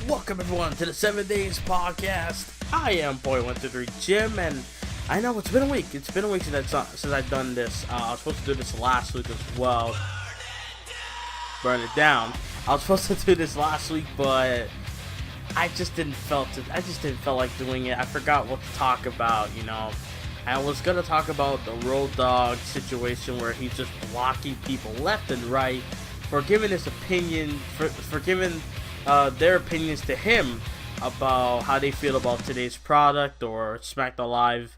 Welcome everyone to the 7 Days Podcast. I am Boy123 Jim, and I know it's been a week. It's been a week since I've done this. I was supposed to do this last week as well. Burn it down. I was supposed to do this last week, but I just didn't feel like doing it. I forgot what to talk about. I was gonna talk about the Road Dogg situation where he's just blocking people left and right for giving his opinion, for giving their opinions to him about how they feel about today's product or SmackDown Live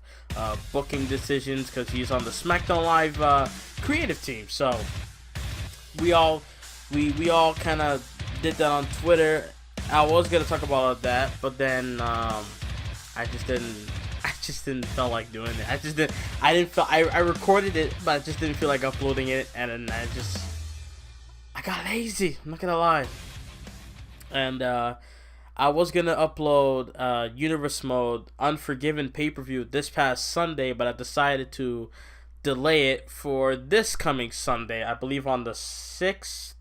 booking decisions, because he's on the SmackDown Live creative team. So we all kind of did that on Twitter. I was gonna talk about that, but then I just didn't feel like doing it. I recorded it, but I just didn't feel like uploading it, and then I got lazy. I'm not gonna lie. And I was gonna upload Universe Mode Unforgiven pay-per-view this past Sunday, but I decided to delay it for this coming Sunday. I believe on the 6th.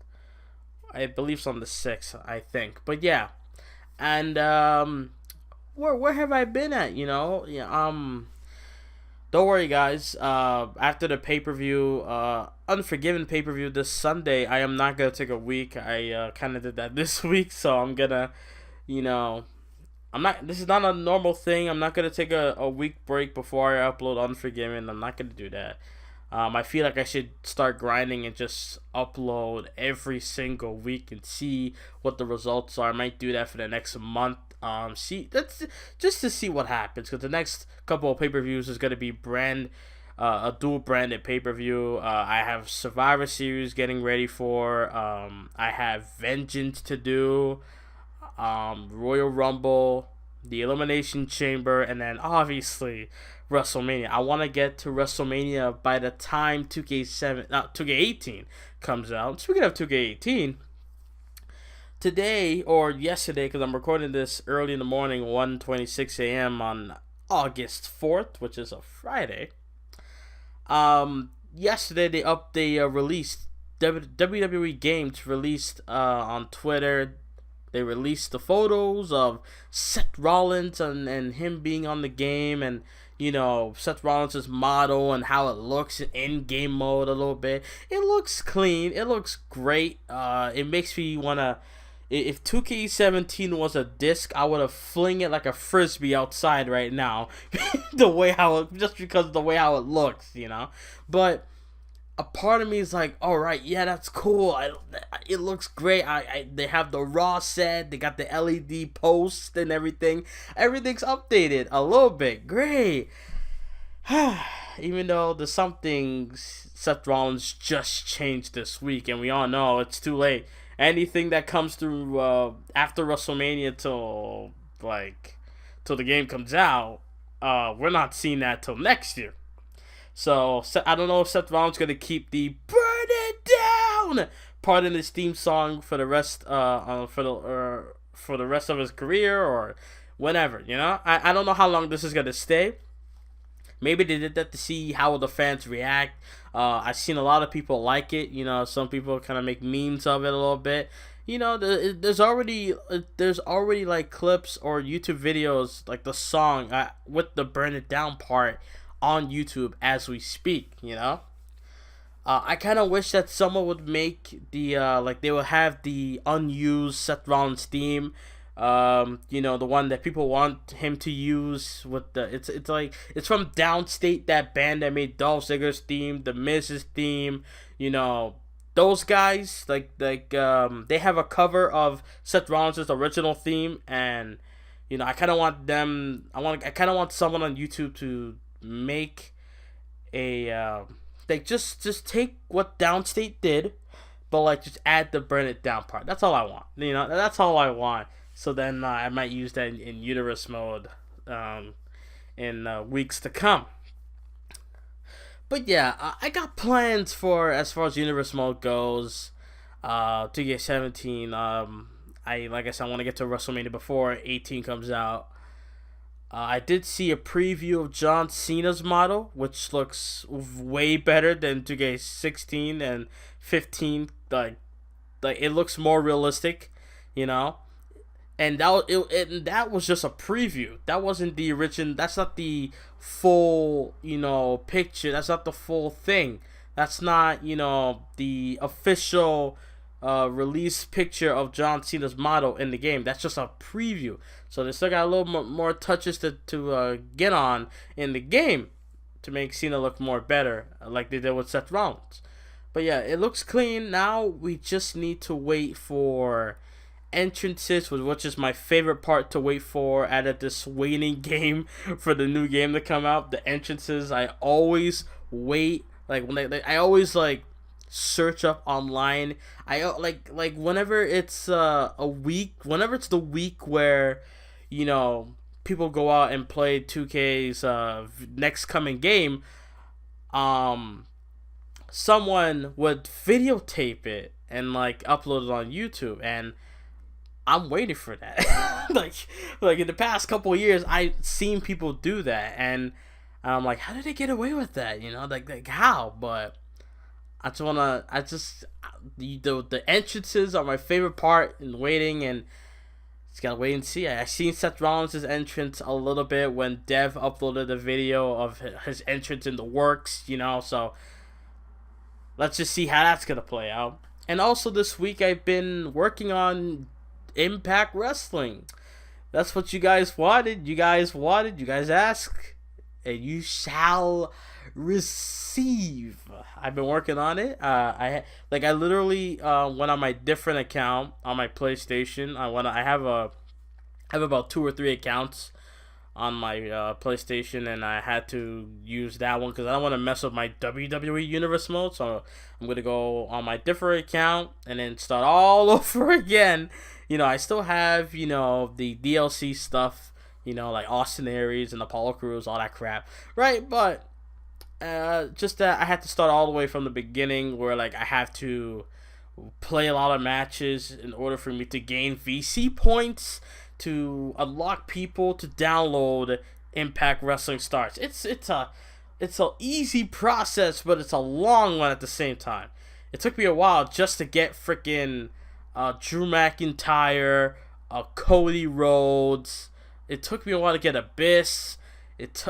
I think. But yeah. And where have I been at? Don't worry, guys. After the pay-per-view, Unforgiven pay-per-view this Sunday, I am not gonna take a week. I kind of did that this week, so I'm gonna, This is not a normal thing. I'm not gonna take a week break before I upload Unforgiven. I'm not gonna do that. I feel like I should start grinding and just upload every single week and see what the results are. I might do that for the next month. That's just to see what happens, because the next couple of pay-per-views is going to be a dual branded pay-per-view. I have Survivor Series getting ready for. I have Vengeance to do, Royal Rumble, the Elimination Chamber, and then obviously WrestleMania. I want to get to WrestleMania by the time 2K18 comes out. Speaking of 2K18, today or yesterday, because I'm recording this early in the morning, 1:26 a.m. on August 4th, which is a Friday. Yesterday they released WWE Games released on Twitter. They released the photos of Seth Rollins and him being on the game, and Seth Rollins' model and how it looks in game mode a little bit. It looks clean. It looks great. It makes me wanna. If 2K17 was a disc, I would have fling it like a frisbee outside right now. Just because of the way how it looks, But a part of me is like, all right, yeah, that's cool. It looks great. They have the Raw set. They got the LED post and everything. Everything's updated a little bit. Great. Even though there's some things Seth Rollins just changed this week, and we all know it's too late. Anything that comes through after WrestleMania till the game comes out, we're not seeing that till next year. So I don't know if Seth Rollins gonna keep the "Burn It Down" part in his theme song for the rest for the rest of his career or whenever. I don't know how long this is gonna stay. Maybe they did that to see how the fans react. I've seen a lot of people like it. Some people kind of make memes of it a little bit. There's already like clips or YouTube videos like the song with the "Burn It Down" part on YouTube as we speak. I kind of wish that someone would make the they would have the unused Seth Rollins theme. The one that people want him to use with it's from Downstate, that band that made Dolph Ziggler's theme, the Miz's theme. Those guys they have a cover of Seth Rollins' original theme, and I kind of want them. I kind of want someone on YouTube to make a just take what Downstate did, but just add the "Burn It Down" part. That's all I want. That's all I want. So then I might use that in Universe Mode in weeks to come. But yeah, I got plans for as far as Universe Mode goes. 2K17. Like I said, I want to get to WrestleMania before 18 comes out. I did see a preview of John Cena's model, which looks way better than 2K16 and 15. Like it looks more realistic, And that was just a preview. That wasn't the original. That's not the full, picture. That's not the full thing. That's not, the official release picture of John Cena's model in the game. That's just a preview. So they still got a little more touches to get on in the game to make Cena look more better, like they did with Seth Rollins. But yeah, it looks clean. Now we just need to wait for entrances, which is my favorite part to wait for out of this waiting game for the new game to come out. The entrances, I always wait. Like when I always like search up online. I like whenever it's whenever it's the week where people go out and play 2K's next coming game, someone would videotape it and like upload it on YouTube, and I'm waiting for that. like in the past couple of years, I've seen people do that, and I'm like, how did they get away with that? Like how? But the entrances are my favorite part in waiting, and just gotta wait and see. I seen Seth Rollins' entrance a little bit when Dev uploaded a video of his entrance in the works, so let's just see how that's gonna play out. And also this week I've been working on Impact Wrestling. That's what you guys wanted. You guys asked, and you shall receive. I've been working on it. I literally went on my different account on my PlayStation. I have about 2 or 3 accounts on my PlayStation, and I had to use that one because I don't want to mess up my WWE Universe mode. So I'm gonna go on my different account and then start all over again. I still have the DLC stuff, like Austin Aries and Apollo Crews, all that crap, right? But just that I had to start all the way from the beginning, where like I have to play a lot of matches in order for me to gain VC points to unlock people to download Impact Wrestling Starts. It's a easy process, but it's a long one at the same time. It took me a while just to get freaking Drew McIntyre, Cody Rhodes. It took me a while to get Abyss.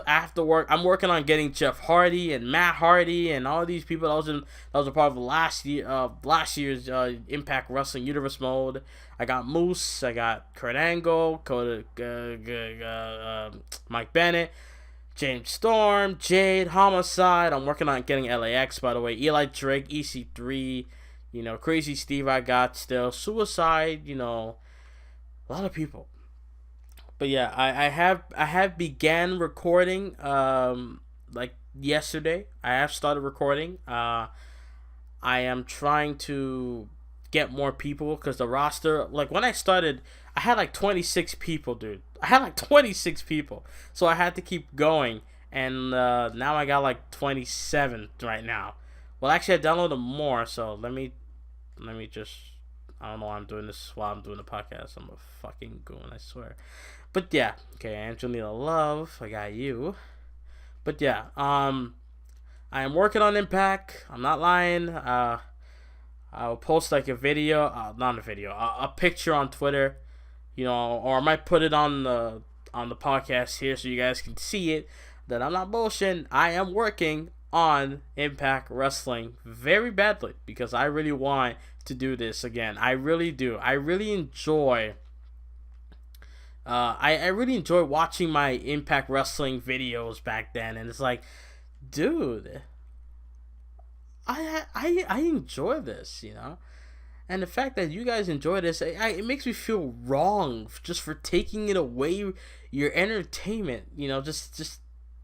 I'm working on getting Jeff Hardy and Matt Hardy and all these people. That was a part of last year's Impact Wrestling Universe mode. I got Moose, I got Kurt Angle, Mike Bennett, James Storm, Jade, Homicide. I'm working on getting LAX, by the way. Eli Drake, EC3, Crazy Steve. I got still Suicide. A lot of people. But yeah, I have began recording like yesterday. I have started recording. I am trying to get more people because the roster, like when I started, I had like 26 people, dude. I had like 26 people, so I had to keep going, and now I got like 27 right now. Well, actually, I downloaded more, so let me just. I don't know why I'm doing this while I'm doing the podcast. I'm a fucking goon, I swear. But yeah, okay, Angelina Love, I got you. But yeah, I am working on Impact. I'm not lying. I'll post like a video, not a video, a picture on Twitter, or I might put it on the podcast here so you guys can see it. That I'm not bullshitting. I am working on Impact Wrestling very badly because I really want to do this again. I really do. I really enjoy. I really enjoy watching my Impact Wrestling videos back then, and it's like, dude, I enjoy this, and the fact that you guys enjoy this, it makes me feel wrong just for taking it away your entertainment, just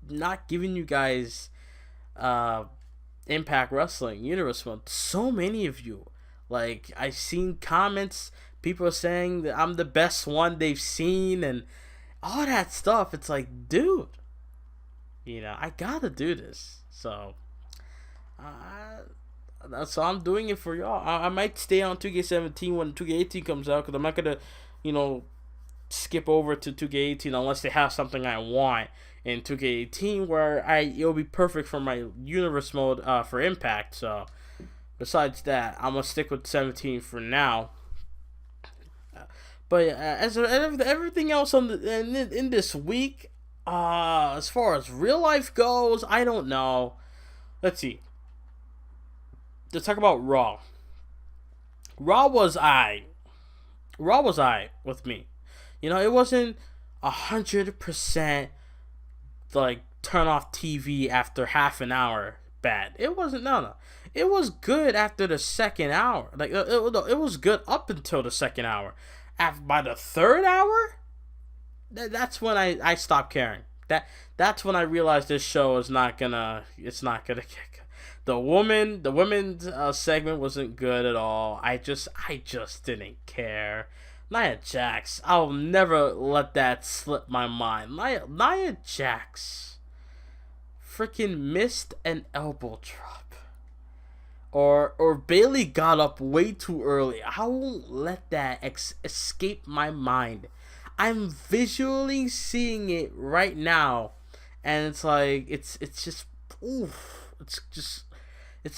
not giving you guys Impact Wrestling Universe Month. So many of you, like, I've seen comments. People are saying that I'm the best one they've seen and all that stuff. It's like, dude, I gotta do this. So I'm doing it for y'all. I might stay on 2K17 when 2K18 comes out because I'm not gonna, skip over to 2K18 unless they have something I want in 2K18 where it'll be perfect for my universe mode for Impact. So besides that, I'm gonna stick with 17 for now. But as everything else in this week, as far as real life goes, I don't know. Let's see. Let's talk about Raw. Raw was with me. It wasn't 100% like turn off TV after half an hour bad. It wasn't. No. It was good after the second hour. Like it was good up until the second hour. By the third hour, that's when I stopped caring. That's when I realized this show is not gonna. It's not gonna kick. The women's segment wasn't good at all. I just didn't care. Nia Jax, I'll never let that slip my mind. Nia Jax freaking missed an elbow drop. Or Bailey got up way too early. I won't let that escape my mind. I'm visually seeing it right now, and it's like it's just oof. It's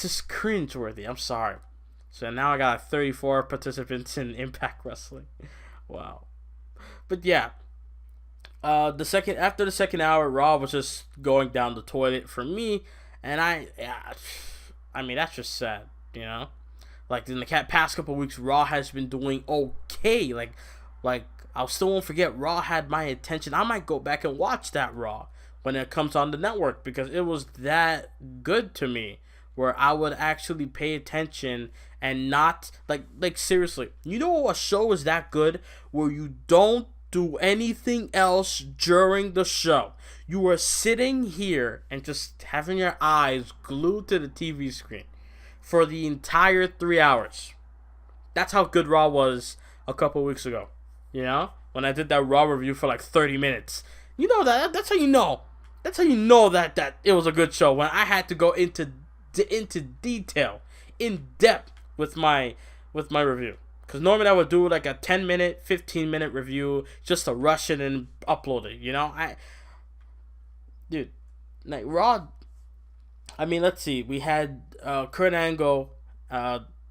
just cringeworthy. I'm sorry. So now I got 34 participants in Impact Wrestling. Wow. But yeah, after the second hour, Raw was just going down the toilet for me, and I mean that's just sad, Like in the past couple of weeks, Raw has been doing okay. Like I still won't forget, Raw had my attention. I might go back and watch that Raw when it comes on the network because it was that good to me, where I would actually pay attention and not like seriously. A show is that good where you don't do anything else during the show. You are sitting here and just having your eyes glued to the TV screen for the entire 3 hours. That's how good Raw was a couple weeks ago. When I did that Raw review for like 30 minutes. That's how you know. That's how you know that it was a good show, when I had to go into detail, in depth with my review. Because normally I would do like a 10-minute, 15-minute review just to rush it and upload it. Dude, like Raw. I mean, let's see. We had Kurt Angle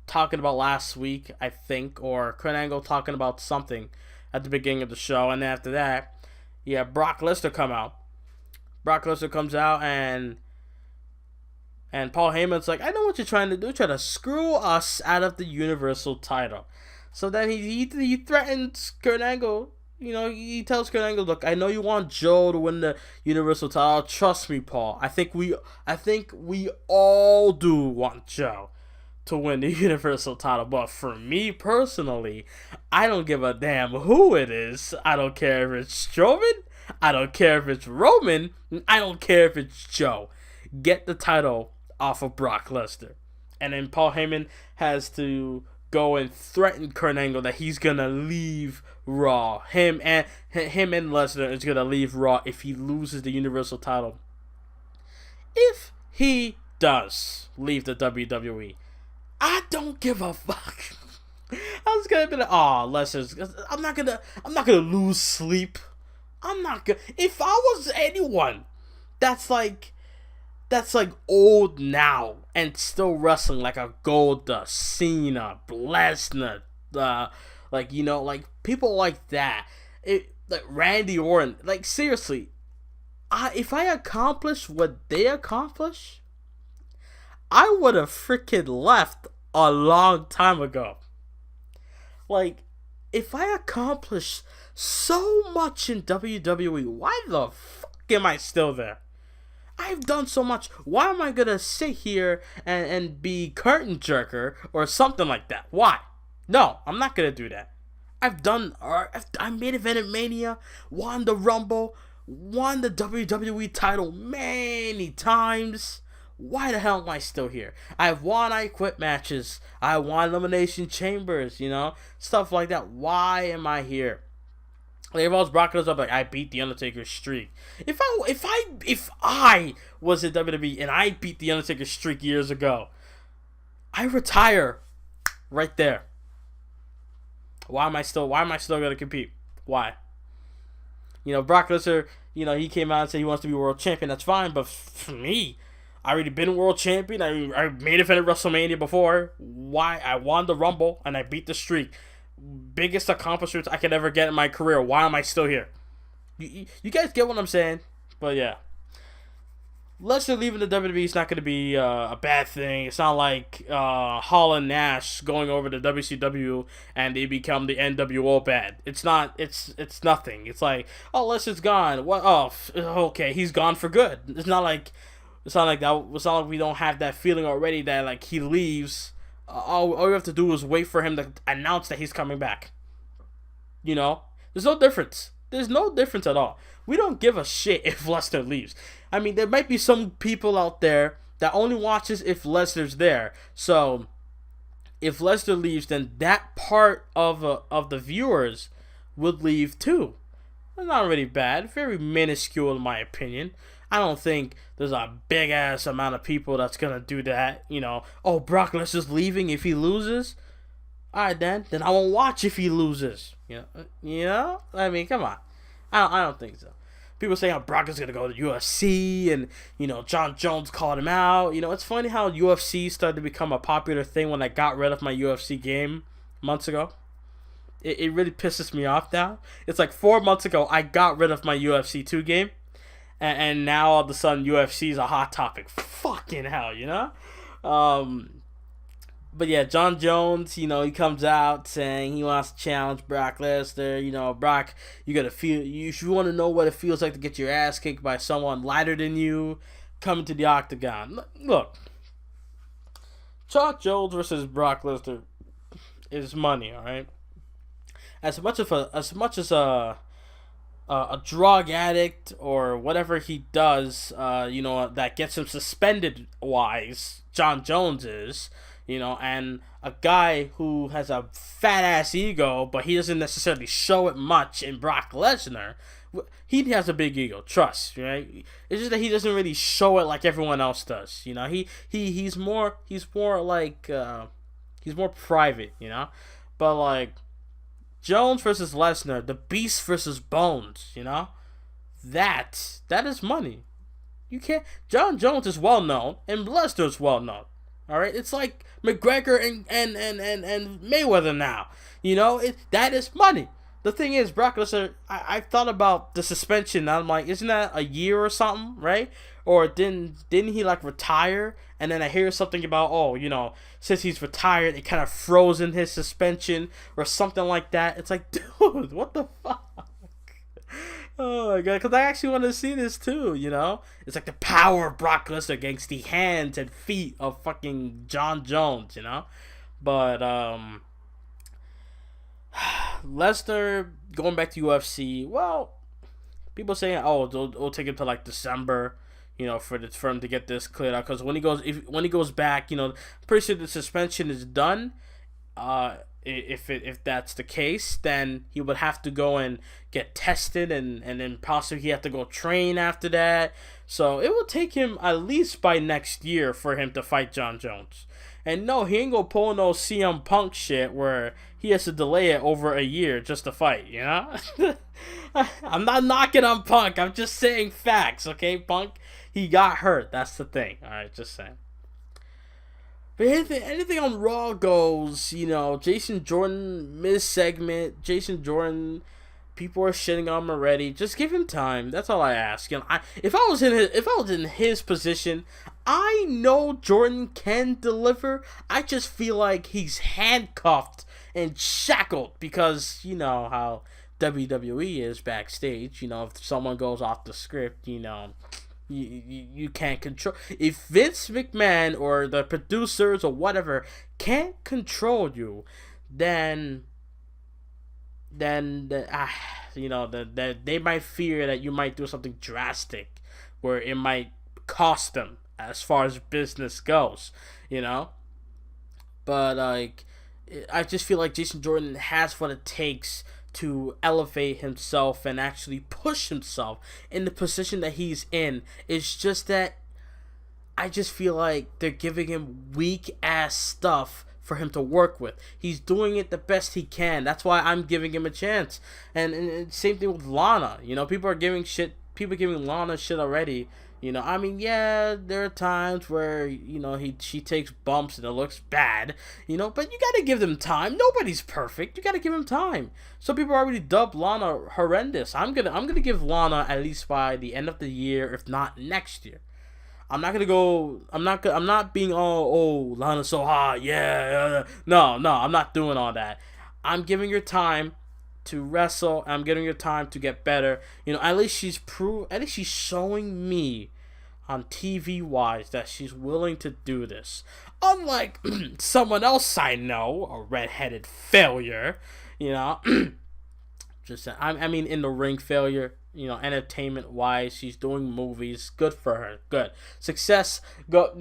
talking about last week, I think, or Kurt Angle talking about something at the beginning of the show, and then after that, Brock Lesnar come out. Brock Lesnar comes out and Paul Heyman's like, I know what you're trying to do. Try to screw us out of the Universal title. So then he threatens Kurt Angle. He tells Kurt Angle, look, I know you want Joe to win the Universal title. Trust me, Paul. I think we all do want Joe to win the Universal title. But for me personally, I don't give a damn who it is. I don't care if it's Strowman. I don't care if it's Roman. I don't care if it's Joe. Get the title off of Brock Lesnar. And then Paul Heyman has to go and threaten Kurt Angle that he's gonna leave Raw. Him and Lesnar is gonna leave Raw if he loses the Universal title. If he does leave the WWE, I don't give a fuck. I was gonna be like, Lesnar's. I'm not gonna lose sleep. I'm not gonna. If I was anyone that's like old now and still wrestling, like a Goldust, Cena, Lesnar, like people like that, like Randy Orton, like seriously, if I accomplished what they accomplish, I would have freaking left a long time ago. Like, if I accomplished so much in WWE, why the fuck am I still there? I've done so much. Why am I gonna sit here and be curtain jerker or something like that? Why? No, I'm not gonna do that. I made Event Mania, won the Rumble, won the WWE title many times. Why the hell am I still here? I've won I Quit matches. I won Elimination Chambers, stuff like that. Why am I here? Like, if I was Brock Lesnar, like, I beat the Undertaker's streak. If I was in WWE and I beat the Undertaker's streak years ago, I retire right there. Why am I still gonna compete? Why? Brock Lesnar, he came out and said he wants to be world champion. That's fine, but for me, I already been world champion. I made it at WrestleMania before. Why? I won the Rumble and I beat the streak. biggest accomplishments I could ever get in my career. Why am I still here? You guys get what I'm saying? But yeah. Lesnar leaving the WWE is not going to be a bad thing. It's not like Hall and Nash going over to WCW and they become the NWO bad. It's not. It's nothing. It's like, oh, Lesnar's gone. What? Oh, okay, he's gone for good. It's not like that. It's not like we don't have that feeling already that like he leaves. All we have to do is wait for him to announce that he's coming back. You know, there's no difference. There's no difference at all. We don't give a shit if Lesnar leaves. I mean, there might be some people out there that only watches if Lesnar's there. So, if Lesnar leaves, then that part of the viewers would leave too. It's not really bad. Very minuscule in my opinion. I don't think there's a big ass amount of people that's gonna do that. You know, oh, Brock Lesnar's leaving if he loses. Alright then I won't watch if he loses. You know. I mean, come on. I don't think so. People say how Brock is going to go to UFC and, you know, John Jones called him out. You know, it's funny how UFC started to become a popular thing when I got rid of my UFC game months ago. It really pisses me off now. It's like 4 months ago I got rid of my UFC 2 game. And now all of a sudden UFC is a hot topic. Fucking hell, you know? But yeah, John Jones, you know, he comes out saying he wants to challenge Brock Lesnar. You know, Brock, you want to know what it feels like to get your ass kicked by someone lighter than you coming to the octagon. Look, John Jones versus Brock Lesnar is money, all right? As much as a drug addict or whatever he does, you know, that gets him suspended wise, John Jones is. You know, and a guy who has a fat ass ego, but he doesn't necessarily show it much in Brock Lesnar. He has a big ego, trust, right? It's just that he doesn't really show it like everyone else does. You know, he's more like he's more private, you know. But like Jones versus Lesnar, the Beast versus Bones, you know, that is money. You can't. John Jones is well known, and Lesnar is well known. All right, it's like McGregor and Mayweather now. You know, that is money. The thing is, Brock Lesnar, I thought about the suspension. I'm like, isn't that a year or something, right? Or didn't he like retire? And then I hear something about, oh, you know, since he's retired, it kind of frozen his suspension or something like that. It's like, dude, what the fuck? Oh my god, because I actually want to see this too, you know? It's like the power of Brock Lesnar against the hands and feet of fucking John Jones, you know? But, Lesnar going back to UFC, well, people saying, oh, it'll take him to like December, you know, for him to get this cleared out. Because when he goes back, you know, I'm pretty sure the suspension is done. If that's the case, then he would have to go and get tested, and then possibly he have to go train after that. So it will take him at least by next year for him to fight John Jones. And no, he ain't gonna pull no CM Punk shit where he has to delay it over a year just to fight, you know? I'm not knocking on Punk, I'm just saying facts, okay? Punk, he got hurt, that's the thing, alright, just saying. But anything on Raw goes, you know, Jason Jordan, mid-segment, Jason Jordan, people are shitting on him already. Just give him time. That's all I ask. You know, if I was in his position, I know Jordan can deliver. I just feel like he's handcuffed and shackled because, you know, how WWE is backstage. You know, if someone goes off the script, you know, you can't control. If Vince McMahon or the producers or whatever can't control you, then you know, that they might fear that you might do something drastic where it might cost them as far as business goes, you know. But like, I just feel like Jason Jordan has what it takes to elevate himself and actually push himself in the position that he's in. It's just that I just feel like they're giving him weak ass stuff for him to work with. He's doing it the best he can. That's why I'm giving him a chance. And same thing with Lana. You know, people giving Lana shit already. You know, I mean, yeah, there are times where, you know, she takes bumps and it looks bad, you know, but you gotta give them time. Nobody's perfect. You gotta give them time. Some people already dubbed Lana horrendous. I'm gonna give Lana at least by the end of the year, if not next year. I'm not gonna go. I'm not being all, oh, Lana's so hot. Yeah. No, no. I'm not doing all that. I'm giving her time to wrestle. I'm giving her time to get better. You know, at least she's At least she's showing me on TV wise that she's willing to do this. Unlike someone else I know, a redheaded failure. You know, just I mean, in the ring failure. You know, entertainment wise, she's doing movies. Good for her. Good success. Go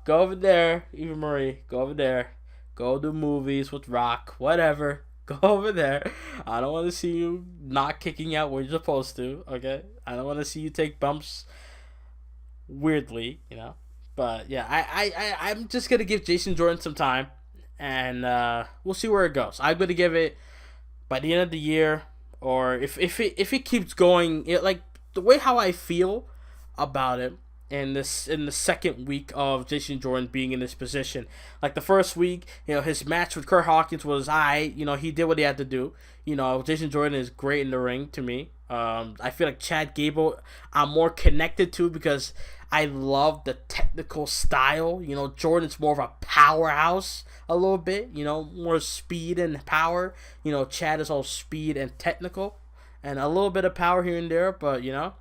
over there, Eva Marie. Go over there. Go do movies with Rock. Whatever. Go over there. I don't want to see you not kicking out where you're supposed to. Okay. I don't want to see you take bumps. Weirdly, you know. But yeah, I'm just gonna give Jason Jordan some time, and we'll see where it goes. I'm gonna give it by the end of the year. Or if it keeps going, like the way how I feel about it in the second week of Jason Jordan being in this position, like the first week, you know, his match with Kurt Hawkins was you know, he did what he had to do. You know, Jason Jordan is great in the ring to me. I feel like Chad Gable I'm more connected to because I love the technical style. You know, Jordan's more of a powerhouse a little bit. You know, more speed and power. You know, Chad is all speed and technical, and a little bit of power here and there. But you know,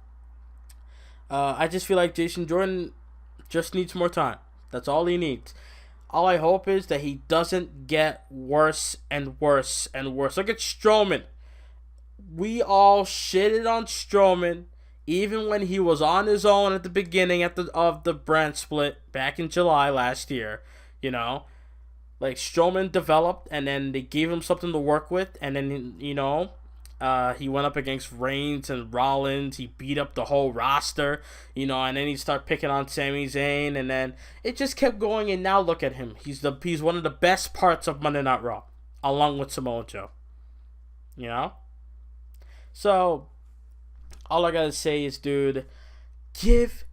I just feel like Jason Jordan just needs more time. That's all he needs. All I hope is that he doesn't get worse and worse and worse. Look at Strowman. We all shitted on Strowman even when he was on his own at the beginning of the brand split back in July last year. You know, like Strowman developed, and then they gave him something to work with, and then, you know, he went up against Reigns and Rollins. He beat up the whole roster, you know, and then he started picking on Sami Zayn, and then it just kept going. And now look at him. He's one of the best parts of Monday Night Raw, along with Samoa Joe. You know, so all I gotta say is, dude, give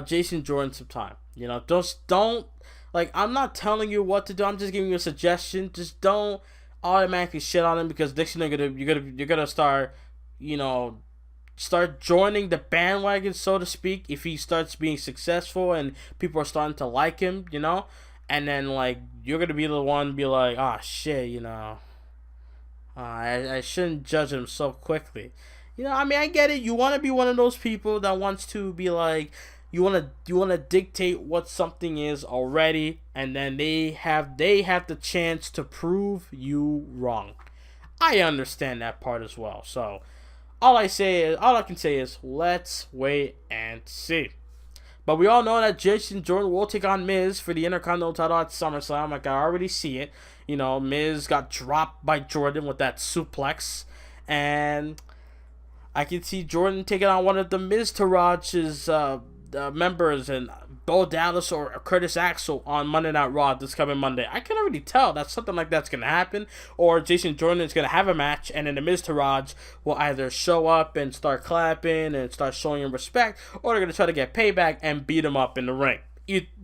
Jason Jordan some time. You know, just don't, like, I'm not telling you what to do. I'm just giving you a suggestion. Just don't automatically shit on him, because next thing you're gonna start, you know, start joining the bandwagon, so to speak, if he starts being successful and people are starting to like him, you know, and then like you're gonna be the one to be like, oh shit, you know, I shouldn't judge him so quickly. You know, I mean, I get it. You want to be one of those people that wants to be like, you want to dictate what something is already, and then they have the chance to prove you wrong. I understand that part as well. So all I can say is let's wait and see. But we all know that Jason Jordan will take on Miz for the Intercontinental title at SummerSlam. Like, I already see it. You know, Miz got dropped by Jordan with that suplex, and I can see Jordan taking on one of the Miztourage's members, and Bo Dallas or Curtis Axel on Monday Night Raw this coming Monday. I can already tell that something like that's going to happen, or Jason Jordan is going to have a match, and then the Miztourage will either show up and start clapping and start showing him respect, or they're going to try to get payback and beat him up in the ring.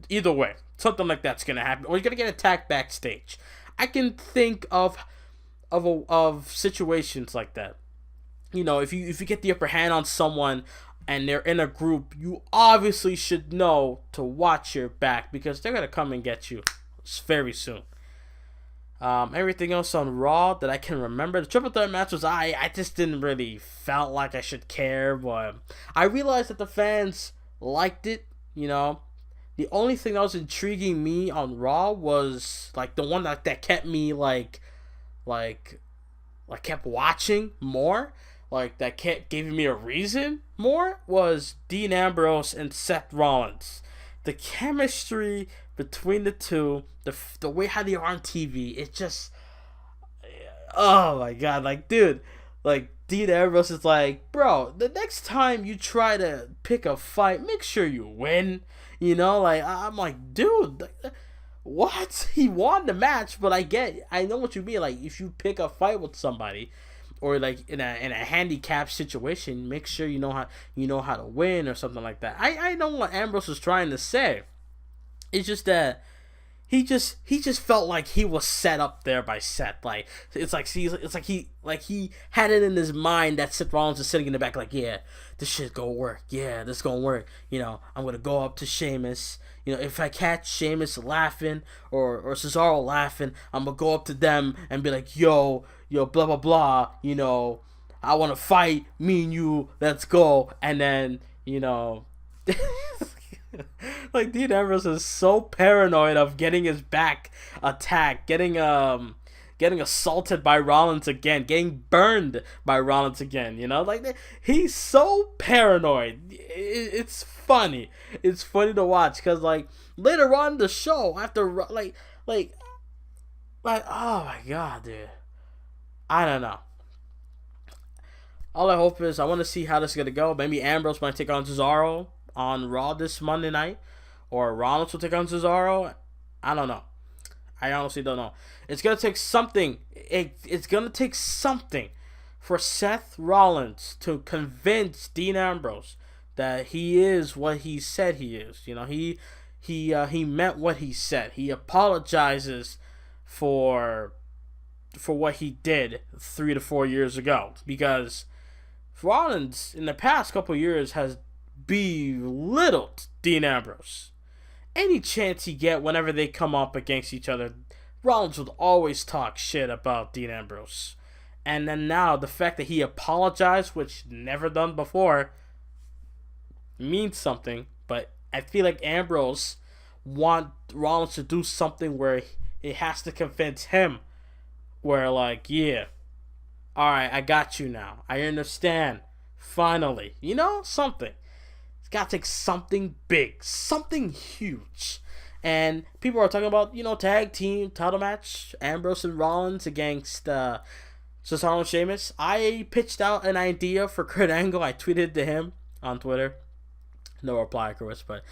Either way, something like that's going to happen, or you're going to get attacked backstage. I can think of situations like that. You know, if you get the upper hand on someone and they're in a group, you obviously should know to watch your back, because they're going to come and get you very soon. Everything else on Raw that I can remember, the triple threat match was I just didn't really felt like I should care, but I realized that the fans liked it. You know, the only thing that was intriguing me on Raw was like the one that kept me like kept watching more, like that kept giving me a reason more, was Dean Ambrose and Seth Rollins. The chemistry between the two, the way how they are on TV, it just, oh my god, like, dude, like, Dean Ambrose is like, bro, the next time you try to pick a fight, make sure you win, you know, like, I'm like, dude, what? He won the match, but I know what you mean, like, if you pick a fight with somebody, or like in a handicap situation, make sure you know how to win or something like that. I know what Ambrose was trying to say. It's just that he just felt like he was set up there by Seth. Like it's like he had it in his mind that Seth Rollins is sitting in the back like, yeah, this shit gonna work. Yeah, this gonna work. You know, I'm gonna go up to Sheamus. You know, if I catch Sheamus laughing or Cesaro laughing, I'm gonna go up to them and be like, yo, blah blah blah. You know, I want to fight. Me and you, let's go. And then like Dean Ambrose is so paranoid of getting his back attacked, getting assaulted by Rollins again, getting burned by Rollins again. Like he's so paranoid. It's funny. It's funny to watch because like later on in the show, after like oh my god, dude, I don't know. All I hope is I want to see how this is gonna go. Maybe Ambrose might take on Cesaro on Raw this Monday night, or Rollins will take on Cesaro. I don't know. I honestly don't know. It's gonna take something. It's gonna take something for Seth Rollins to convince Dean Ambrose that he is what he said he is. He meant what he said. He apologizes for what he did 3 to 4 years ago, because Rollins in the past couple years has belittled Dean Ambrose. Any chance he get whenever they come up against each other, Rollins would always talk shit about Dean Ambrose. And then now the fact that he apologized, which never done before, means something. But I feel like Ambrose want Rollins to do something where it has to convince him, where like, yeah, alright, I got you now. I understand. Finally. Something. It's got to take something big. Something huge. And people are talking about, tag team title match. Ambrose and Rollins against Cesaro and Sheamus. I pitched out an idea for Kurt Angle. I tweeted to him on Twitter. No reply, of course, but,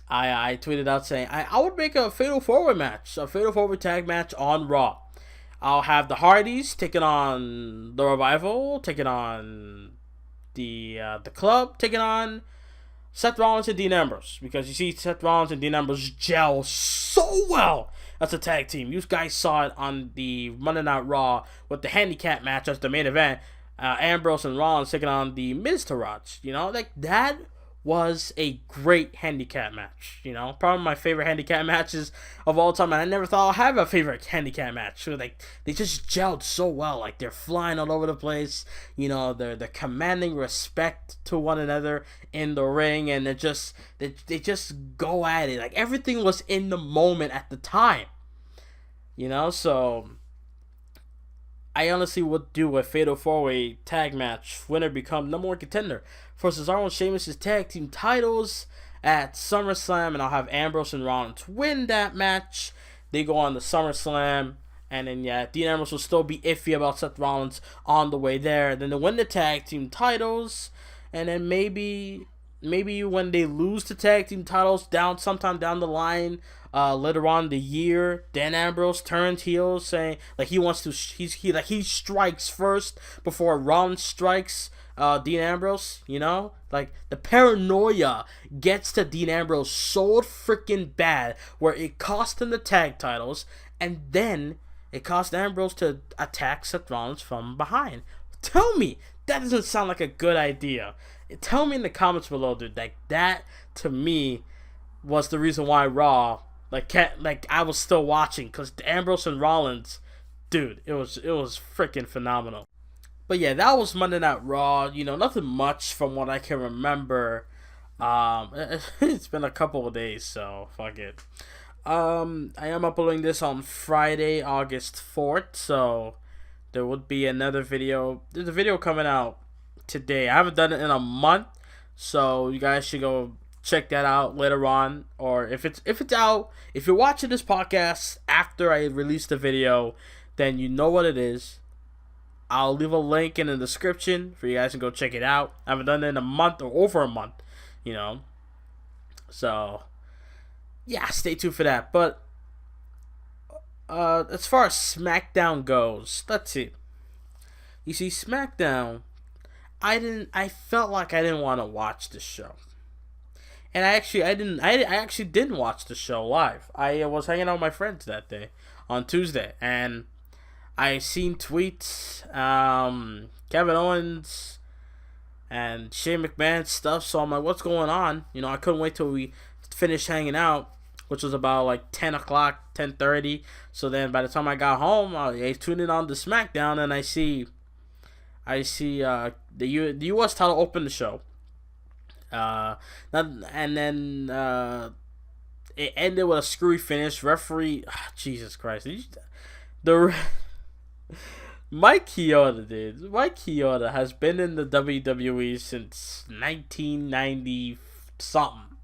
I tweeted out saying I would make a Fatal 4-Way match. A Fatal 4-Way tag match on Raw. I'll have the Hardys taking on the Revival, taking on the Club, taking on Seth Rollins and Dean Ambrose, because you see Seth Rollins and Dean Ambrose gel so well as a tag team. You guys saw it on the Monday Night Raw with the handicap match as the main event. Ambrose and Rollins taking on the Miz Taraj. Like that was a great handicap match. Probably my favorite handicap matches of all time, and I never thought I'd have a favorite handicap match. So like they just gelled so well. Like they're flying all over the place. They're commanding respect to one another in the ring, and they just go at it. Like everything was in the moment at the time. So I honestly would do a Fatal 4-Way tag match. Winner become number 1 contender for Cesaro and Sheamus' tag team titles at SummerSlam, and I'll have Ambrose and Rollins win that match. They go on to SummerSlam, and then Dean Ambrose will still be iffy about Seth Rollins on the way there. Then they win the tag team titles, and then maybe when they lose the tag team titles sometime down the line, later on in the year, Dan Ambrose turns heel, saying like he strikes first before Rollins strikes Dean Ambrose. Like the paranoia gets to Dean Ambrose so freaking bad where it cost him the tag titles, and then it cost Ambrose to attack Seth Rollins from behind. Tell me that doesn't sound like a good idea. Tell me in the comments below, dude. Like that to me was the reason why Raw I was still watching, because Ambrose and Rollins, dude, it was freaking phenomenal. But yeah, that was Monday Night Raw. Nothing much from what I can remember. It's been a couple of days, so fuck it. I am uploading this on Friday, August 4th, so there would be another video. There's a video coming out today. I haven't done it in a month, so you guys should go check that out later on. Or if it's out, if you're watching this podcast after I release the video, then you know what it is. I'll leave a link in the description for you guys to go check it out. I haven't done it in a month or over a month, So yeah, stay tuned for that. But as far as SmackDown goes, let's see. You see, SmackDown, I felt like I didn't want to watch the show. And I actually didn't watch the show live. I was hanging out with my friends that day on Tuesday, and I seen tweets, Kevin Owens and Shane McMahon stuff. So I'm like, what's going on? I couldn't wait till we finished hanging out, which was about like 10 o'clock, 10:30. So then by the time I got home, I tuned in on the SmackDown, and I see the U.S. title open the show. And then it ended with a screwy finish. Referee, Jesus Christ, the Mike Chioda, dude. Mike Chioda has been in the WWE since 1990 something,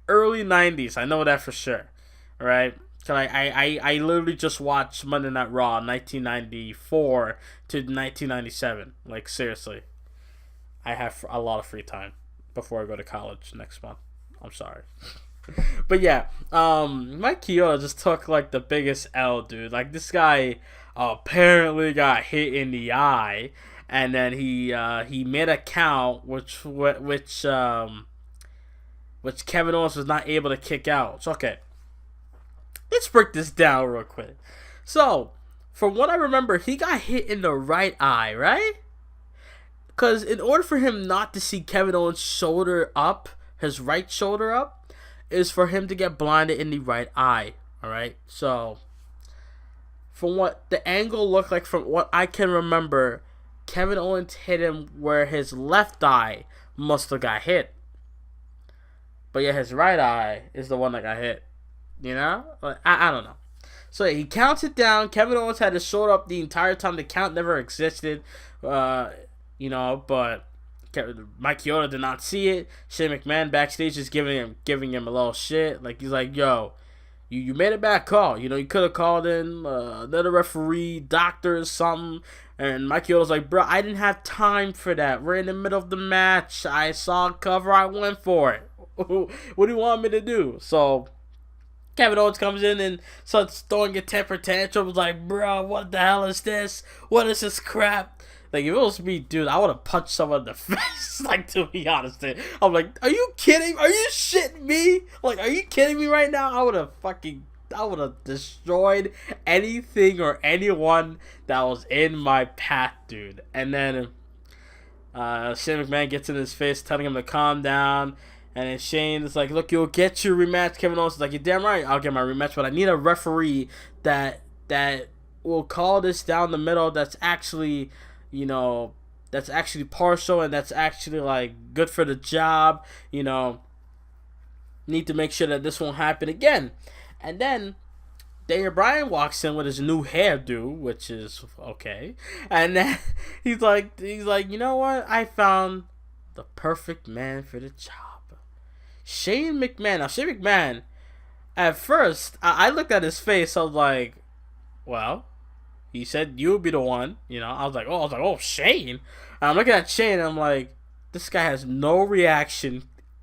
early 90s. I know that for sure, right? Cause I literally just watched Monday Night Raw 1994 to 1997. Like, seriously, I have a lot of free time before I go to college next month. I'm sorry. But yeah, Mike Chioda just took like the biggest L, dude. Like, this guy apparently got hit in the eye, and then he made a count which Kevin Owens was not able to kick out. So okay, let's break this down real quick. So, from what I remember, he got hit in the right eye, right? Because in order for him not to see Kevin Owens' shoulder up, his right shoulder up, is for him to get blinded in the right eye. Alright? So, from what the angle looked like, from what I can remember, Kevin Owens hit him where his left eye must have got hit. But yeah, his right eye is the one that got hit. I don't know. So he counts it down. Kevin Owens had his shoulder up the entire time. The count never existed. But Mike Chioda did not see it. Shane McMahon backstage is giving him a little shit. Like, he's like, yo, you made a bad call. You could have called in another referee, doctor or something. And Mike Chioda's like, bro, I didn't have time for that. We're in the middle of the match. I saw a cover. I went for it. What do you want me to do? So Kevin Owens comes in and starts throwing a temper tantrum. Like, bro, what the hell is this? What is this crap? Like, if it was me, dude, I would have punched someone in the face. Like, to be honest, dude. I'm like, are you kidding? Are you shitting me? Like, are you kidding me right now? I would have destroyed anything or anyone that was in my path, dude. And then Shane McMahon gets in his face, telling him to calm down. And then Shane is like, look, you'll get your rematch. Kevin Owens is like, you're damn right, I'll get my rematch, but I need a referee that will call this down the middle, that's actually, that's actually partial and that's actually, like, good for the job. Need to make sure that this won't happen again. And then Daniel Bryan walks in with his new hairdo, which is okay. And then he's like, you know what? I found the perfect man for the job. Shane McMahon. Now, Shane McMahon, at first, I looked at his face. I was like, well, he said you would be the one. I was like, oh, Shane. And I'm looking at Shane, and I'm like, this guy has no reaction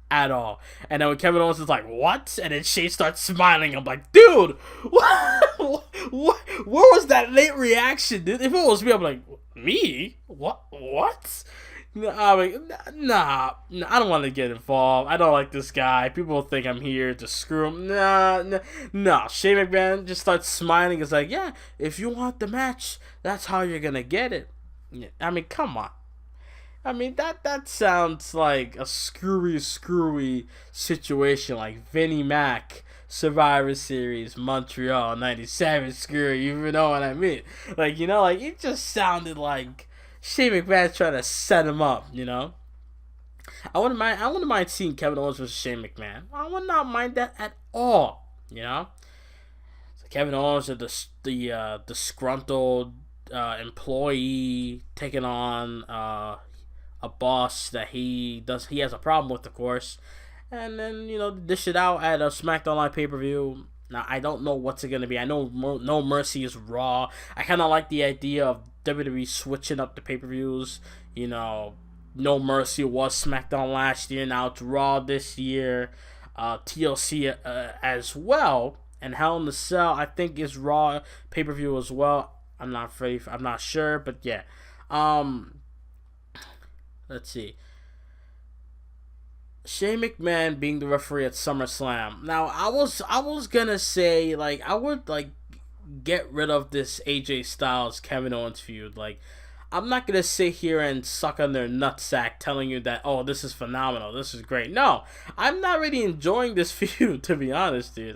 at all. And then when Kevin Owens is like, what? And then Shane starts smiling. I'm like, dude, what? Where was that late reaction, dude? If it was me, I'm like, me? What? I'm like, nah, I don't want to get involved. I don't like this guy. People think I'm here to screw him. Nah. Shane McMahon just starts smiling. It's like, yeah, if you want the match, that's how you're gonna get it. I mean, come on. I mean, that sounds like a screwy situation, like Vinnie Mac, Survivor Series, Montreal, 97, screwy, you know what I mean? Like, it just sounded like Shane McMahon's trying to set him up, I wouldn't mind seeing Kevin Owens versus Shane McMahon. I would not mind that at all, So Kevin Owens is the disgruntled employee taking on a boss that he has a problem with, of course. And then, dish it out at a SmackDown Live pay-per-view. Now, I don't know what's it going to be. I know No Mercy is Raw. I kind of like the idea of WWE switching up the pay-per-views. No Mercy was SmackDown last year. Now it's Raw this year. TLC as well. And Hell in a Cell, I think, is Raw pay-per-view as well. I'm not sure, but yeah. Um, let's see. Shane McMahon being the referee at SummerSlam. Now, I was gonna say, like, I would, like, get rid of this AJ Styles Kevin Owens feud. Like, I'm not gonna sit here and suck on their nutsack telling you that, oh, this is phenomenal, this is great. No, I'm not really enjoying this feud, to be honest, dude.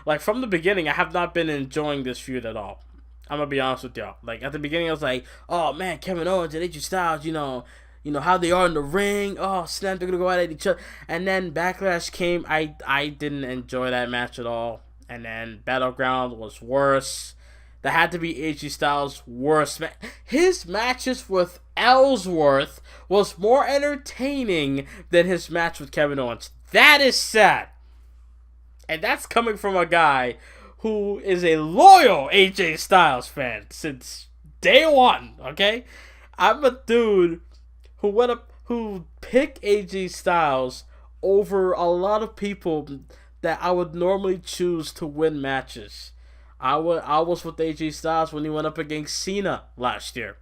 Like, from the beginning, I have not been enjoying this feud at all. I'm gonna be honest with y'all. Like, at the beginning, I was like, oh man, Kevin Owens and AJ Styles, you know how they are in the ring. Oh snap, they're gonna go at each other. And then Backlash came. I didn't enjoy that match at all. And then Battleground was worse. That had to be AJ Styles' worst match. His matches with Ellsworth was more entertaining than his match with Kevin Owens. That is sad. And that's coming from a guy who is a loyal AJ Styles fan since day one, okay? I'm a dude who picked AJ Styles over a lot of people that I would normally choose to win matches. I was with AJ Styles when he went up against Cena last year.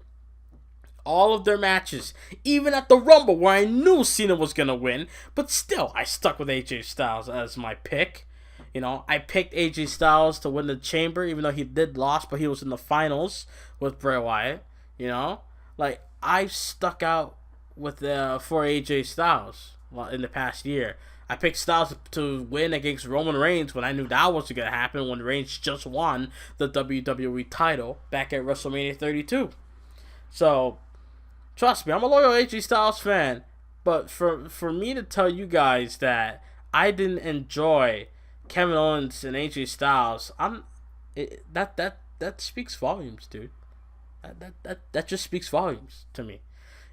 All of their matches, even at the Rumble where I knew Cena was gonna win, but still I stuck with AJ Styles as my pick. You know, I picked AJ Styles to win the Chamber, even though he did lose, but he was in the finals with Bray Wyatt. You know, like, I stuck out with for AJ Styles in the past year. I picked Styles to win against Roman Reigns when I knew that wasn't going to happen, when Reigns just won the WWE title back at WrestleMania 32. So, trust me, I'm a loyal AJ Styles fan. But for me to tell you guys that I didn't enjoy Kevin Owens and AJ Styles, that speaks volumes, dude. That just speaks volumes to me.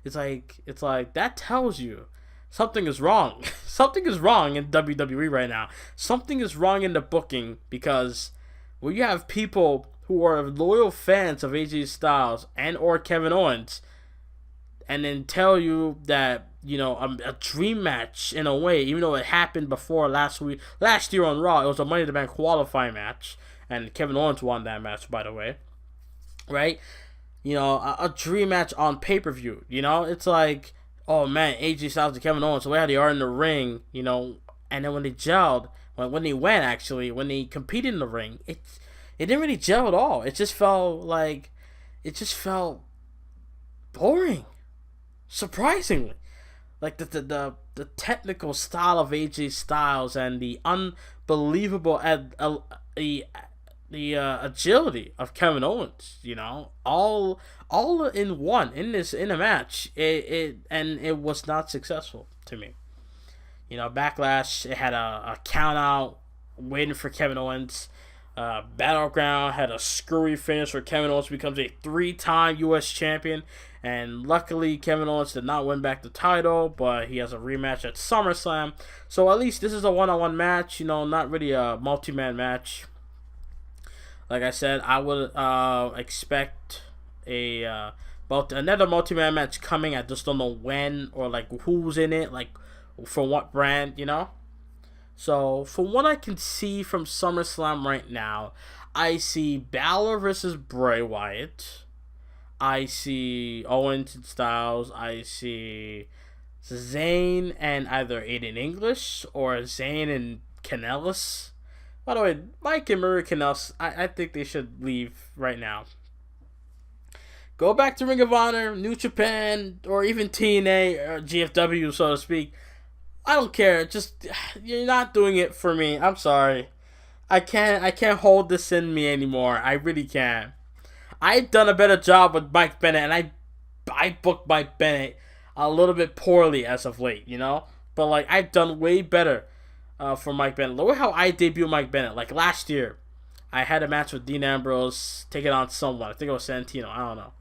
It's like that tells you something is wrong. Something is wrong in WWE right now. Something is wrong in the booking, because when you have people who are loyal fans of AJ Styles and or Kevin Owens, and then tell you that, you know, a dream match in a way, even though it happened before last year on Raw, it was a Money in the Bank qualifying match, and Kevin Owens won that match, by the way, right? You know, a dream match on pay-per-view, you know? It's like, oh man, AJ Styles and Kevin Owens, the way how they are in the ring, you know, and then when they gelled, when they competed in the ring, it didn't really gel at all. It just felt boring, surprisingly. Like, the technical style of AJ Styles and the unbelievable agility of Kevin Owens, you know, all in one in a match. It was not successful to me. You know, Backlash, it had a count out waiting for Kevin Owens. Battleground had a screwy finish where Kevin Owens becomes a 3-time U.S. champion. And luckily, Kevin Owens did not win back the title, but he has a rematch at SummerSlam. So at least this is a one-on-one match, you know, not really a multi-man match. Like I said, I would expect another multi-man match coming. I just don't know when or like who's in it, like for what brand, you know. So from what I can see from SummerSlam right now, I see Balor versus Bray Wyatt. I see Owens and Styles. I see Zayn and either Aiden English or Zayn and Kanellis. By the way, Mike and Murray Kanellis, I think they should leave right now. Go back to Ring of Honor, New Japan, or even TNA or GFW, so to speak. I don't care. Just, you're not doing it for me. I'm sorry. I can't hold this in me anymore. I really can't. I've done a better job with Mike Bennett, and I booked Mike Bennett a little bit poorly as of late, you know? But, like, I've done way better for Mike Bennett. Look at how I debuted Mike Bennett. Like, last year, I had a match with Dean Ambrose, taking on someone. I think it was Santino. I don't know.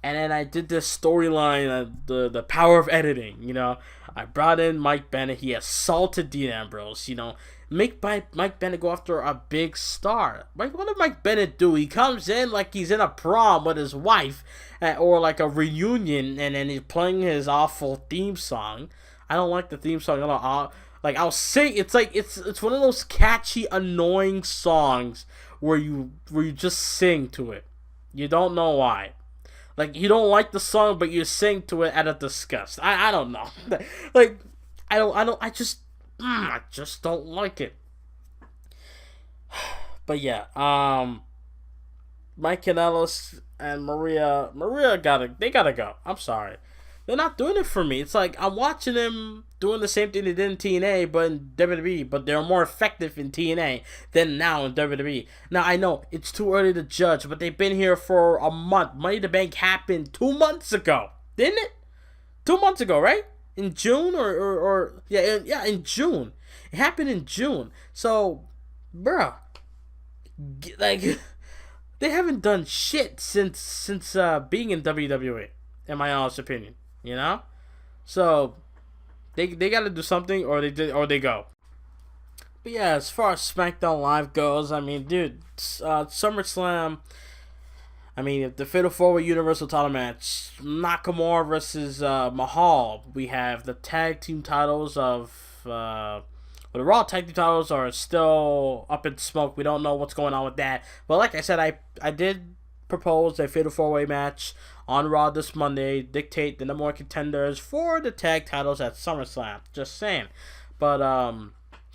And then I did this storyline, the power of editing, you know? I brought in Mike Bennett. He assaulted Dean Ambrose, you know? Make Mike Bennett go after a big star. Like, what did Mike Bennett do? He comes in like he's in a prom with his wife, or like a reunion, and then he's playing his awful theme song. I don't like the theme song at all. Like, I'll sing. It's like it's one of those catchy, annoying songs where you just sing to it. You don't know why. Like, you don't like the song, but you sing to it out of disgust. I don't know. Like, I just don't like it. But yeah, Mike Kanellis and Maria they gotta go. I'm sorry. They're not doing it for me. It's like I'm watching them doing the same thing they did in TNA, but in WWE. But they're more effective in TNA than now in WWE. Now I know it's too early to judge, but they've been here for a month. Money in the Bank happened 2 months ago, didn't it? 2 months ago, right? In June or yeah, in June. It happened in June. So, bruh, like they haven't done shit since being in WWE. In my honest opinion. You know, so they got to do something, or they go. But yeah, as far as SmackDown Live goes, I mean, dude, SummerSlam. I mean, if the Fatal 4-Way Universal Title match, Nakamura versus Mahal. We have the tag team titles of the Raw tag team titles are still up in smoke. We don't know what's going on with that. But like I said, I did propose a Fatal 4-Way match on Raw this Monday, dictate the number one contenders for the tag titles at SummerSlam. Just saying. But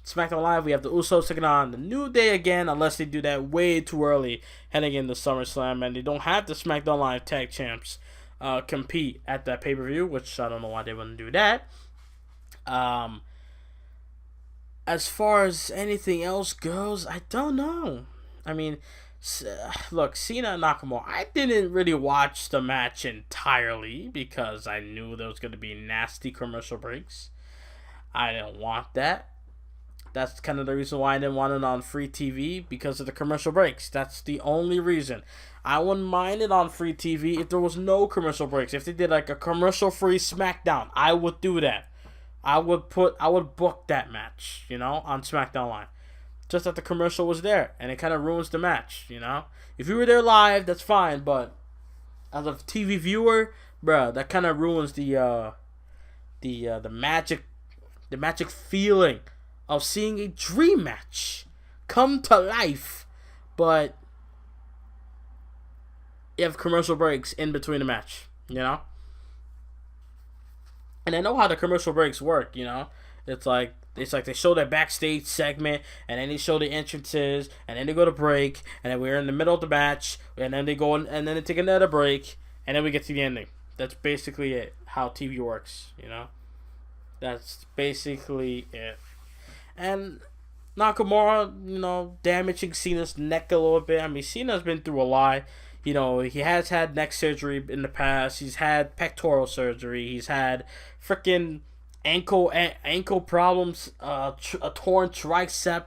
SmackDown Live, we have the Usos taking on the New Day again, unless they do that way too early heading into SummerSlam, and they don't have the SmackDown Live tag champs compete at that pay-per-view, which I don't know why they wouldn't do that. As far as anything else goes, I don't know. I mean, look, Cena and Nakamura, I didn't really watch the match entirely because I knew there was going to be nasty commercial breaks. I didn't want that. That's kind of the reason why I didn't want it on free TV, because of the commercial breaks. That's the only reason. I wouldn't mind it on free TV if there was no commercial breaks. If they did like a commercial-free SmackDown, I would do that. I would book that match, on SmackDown Live. Just that the commercial was there, and it kind of ruins the match, If you were there live, that's fine, but as a TV viewer, bruh, that kind of ruins the magic feeling of seeing a dream match come to life, but you have commercial breaks in between the match, And I know how the commercial breaks work, It's like they show that backstage segment, and then they show the entrances, and then they go to break, and then we're in the middle of the match, and then they go and then they take another break, and then we get to the ending. That's basically it. How TV works, That's basically it. And Nakamura, damaging Cena's neck a little bit. I mean, Cena's been through a lot. He has had neck surgery in the past. He's had pectoral surgery. He's had freaking ankle problems, a torn tricep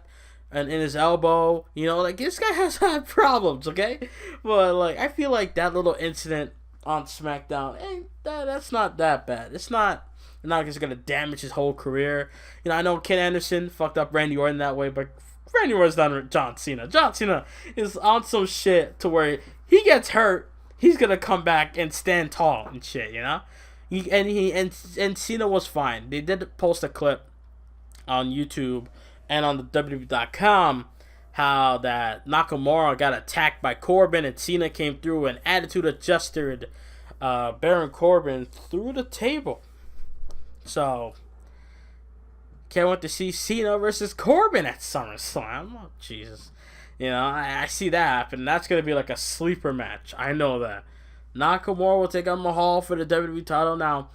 and in his elbow. This guy has had problems, okay? But I feel like that little incident on SmackDown, that's not that bad. It's not just gonna damage his whole career. I know Ken Anderson fucked up Randy Orton that way, but Randy Orton's not John Cena. John Cena is on some shit to where he gets hurt, he's gonna come back and stand tall and shit, And Cena was fine. They did post a clip on YouTube and on the WWE.com how that Nakamura got attacked by Corbin, and Cena came through and attitude adjusted Baron Corbin through the table. So can't wait to see Cena versus Corbin at SummerSlam. Oh, Jesus. I see that happen. That's going to be like a sleeper match. I know that. Nakamura will take on Mahal for the WWE title. Now,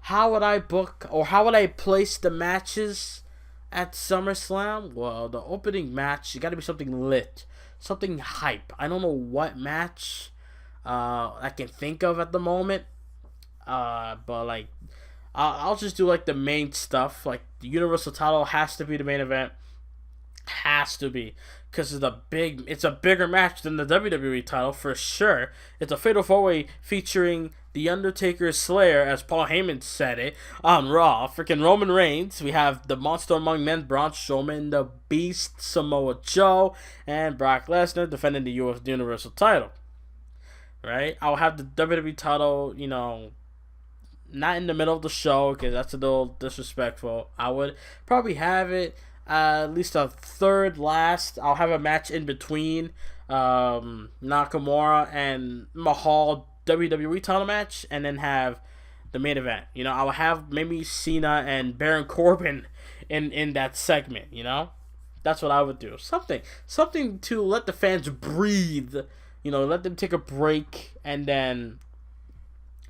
how would I book or how would I place the matches at SummerSlam? Well, the opening match, you got to be something lit. Something hype. I don't know what match I can think of at the moment. But, I'll just do, the main stuff. The Universal title has to be the main event. Has to be. Because it's a bigger match than the WWE title for sure. It's a Fatal 4-Way featuring The Undertaker's Slayer, as Paul Heyman said it, on Raw. Freaking Roman Reigns. We have the Monster Among Men, Braun Strowman, the Beast, Samoa Joe, and Brock Lesnar defending the US Universal title. Right? I'll have the WWE title, not in the middle of the show, because that's a little disrespectful. I would probably have it at least a third last. I'll have a match in between Nakamura and Mahal WWE title match and then have the main event. You know, I would have maybe Cena and Baron Corbin in that segment. You know, that's what I would do. Something to let the fans breathe. You know, let them take a break, and then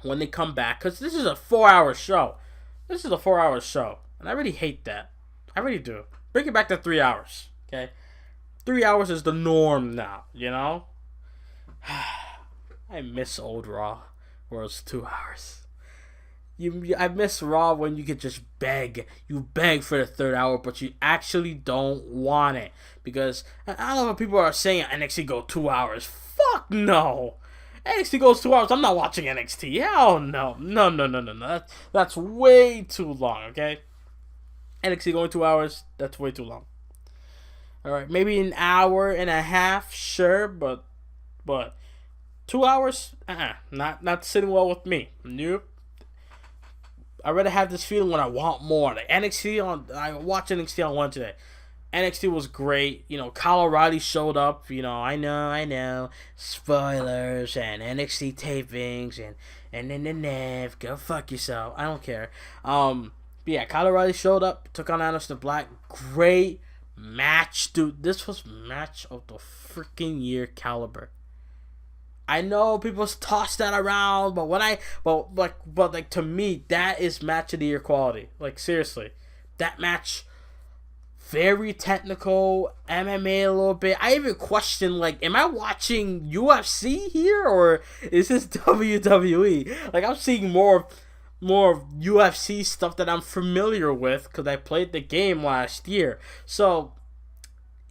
when they come back, because this is a 4-hour show. This is a 4-hour show, and I really hate that. I really do. Bring it back to 3 hours. Okay, 3 hours is the norm now. You know. I miss old Raw, where it was 2 hours. I miss Raw when you could just beg. You beg for the 3rd hour, but you actually don't want it. Because I don't know if people are saying NXT go 2 hours. Fuck no. NXT goes 2 hours. I'm not watching NXT. Hell no. No. That's way too long, okay? NXT going 2 hours, that's way too long. Alright, maybe an hour and a half, sure, but 2 hours? Not sitting well with me. Nope. I rather have this feeling when I want more. Like I watched NXT on Wednesday. NXT was great. You know, Kyle O'Reilly showed up. You know, I know. Spoilers and NXT tapings and go fuck yourself. I don't care. But yeah, Kyle O'Reilly showed up, took on Aleister Black. Great match, dude. This was match of the freaking year caliber. I know people toss that around, but to me, that is match of the year quality. Like, seriously, that match, very technical, MMA a little bit. I even question, like, am I watching UFC here or is this WWE? Like, I'm seeing more UFC stuff that I'm familiar with because I played the game last year. So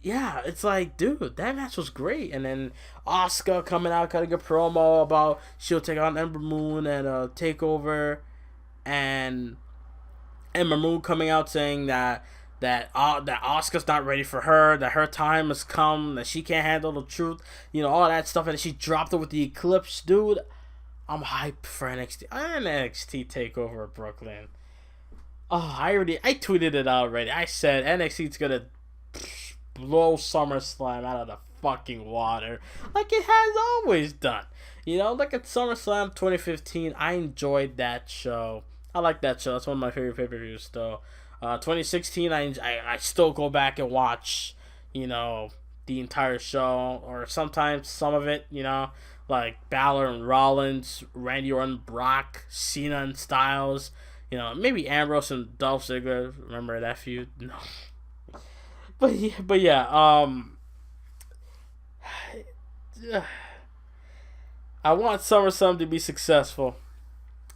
yeah, it's like, dude, that match was great. And then Asuka coming out, cutting a promo about she'll take on Ember Moon and TakeOver, and Ember Moon coming out saying that Asuka's not ready for her, that her time has come, that she can't handle the truth, you know, all that stuff, and she dropped it with the Eclipse, dude. I'm hyped for NXT TakeOver Brooklyn. Oh, I tweeted it out already. I said NXT's gonna blow SummerSlam out of the fucking water, like it has always done. You know, like at SummerSlam 2015, I enjoyed that show. I like that show. That's one of my favorite pay-per-views still. 2016, I still go back and watch, you know, the entire show, or sometimes some of it, you know, like Balor and Rollins, Randy Orton, Brock, Cena and Styles, you know, maybe Ambrose and Dolph Ziggler. Remember that feud? No. But yeah, I want SummerSlam to be successful.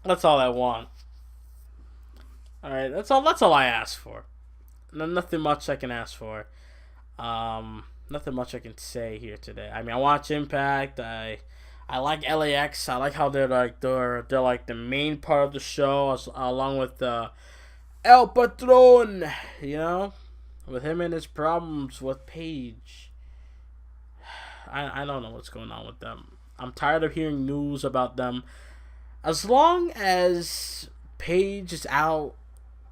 That's all I want. Alright, that's all I ask for. Nothing much I can ask for. Nothing much I can say here today. I mean, I watch Impact. I like LAX. I like how they're like the main part of the show, along with El Patron, you know, with him and his problems with Paige. I don't know what's going on with them. I'm tired of hearing news about them. As long as Paige is out